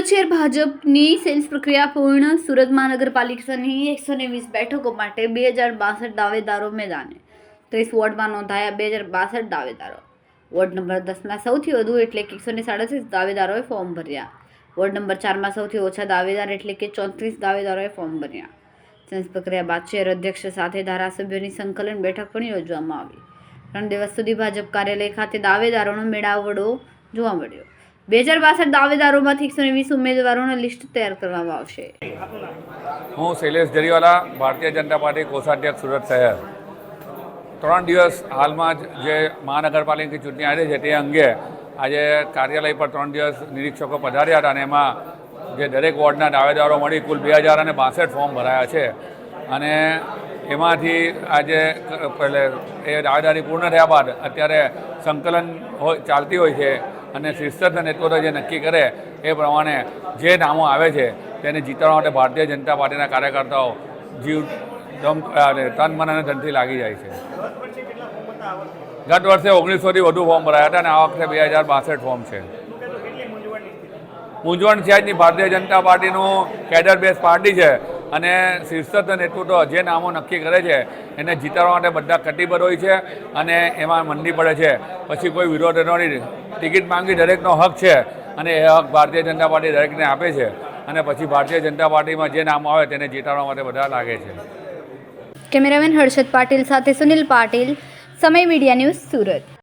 સુરત શહેર ભાજપની સેલ્સ પ્રક્રિયા પૂર્ણ. સુરત મહાનગરપાલિકાની 120 બેઠકો માટે 2062 દાવેદારો મેદાને. 30 વોર્ડમાં નોંધાયા 2062 દાવેદારો. વોર્ડ નંબર 10માં સૌથી વધુ એટલે કે 137 દાવેદારોએ ફોર્મ ભર્યા. વોર્ડ નંબર 4માં સૌથી ઓછા દાવેદાર એટલે કે 34 દાવેદારોએ ફોર્મ ભર્યા. સેલ્સ પ્રક્રિયા બાદ શહેર અધ્યક્ષ સાથે ધારાસભ્યોની સંકલન બેઠક પણ યોજવામાં આવી. 3 દિવસ સુધી ભાજપ કાર્યાલય ખાતે દાવેદારોનો મેળાવડો જોવા મળ્યો. 2062 દાવેદારોમાંથી 120 ઉમેદવારોના લિસ્ટ તૈયાર કરવામાં આવશે. હું શૈલેષ જરીવાલા, ભારતીય જનતા પાર્ટી કોષાધ્યક્ષ, સુરત શહેર. 3 દિવસ હાલમાં જ જે મહાનગરપાલિકાની ચૂંટણી આવી છે તે અંગે આજે કાર્યાલય પર 3 દિવસ નિરીક્ષકો પધાર્યા હતા અને એમાં જે દરેક વોર્ડના દાવેદારો મળી કુલ 2062 ફોર્મ ભરાયા છે અને એમાંથી આજે એ દાવેદારી પૂર્ણ થયા બાદ અત્યારે સંકલન ચાલતી હોય છે અને શીર્ષક નેતૃત્વ જે નક્કી કરે એ પ્રમાણે જે નામો આવે છે તેને જીતવા માટે ભારતીય જનતા પાર્ટીના કાર્યકર્તાઓ જીવ તન મન અને ધનથી લાગી જાય છે. ગત વર્ષે 1900થી વધુ ફોર્મ ભરાયા હતા અને આ વખતે 2062 ફોર્મ છે. મૂંઝવણ છે જ નહીં. ભારતીય જનતા પાર્ટીનું કેડર બેઝ પાર્ટી છે અને શીર્ષક નેતૃત્વ જે નામો નક્કી કરે છે એને જીતાડવા માટે બધા કટિબદ્ધ હોય છે અને એમાં મંડી પડે છે. પછી કોઈ વિરોધ નથી. ટિકિટ માંગી દરેકનો હક છે અને એ હક ભારતીય જનતા પાર્ટી દરેકને આપે છે અને પછી ભારતીય જનતા પાર્ટીમાં જે નામ આવે તેને જીતાડવા માટે બધા લાગે છે. કેમેરામેન હર્ષદ પાટીલ સાથે સુનિલ પાટીલ, સમય મીડિયા ન્યૂઝ, સુરત.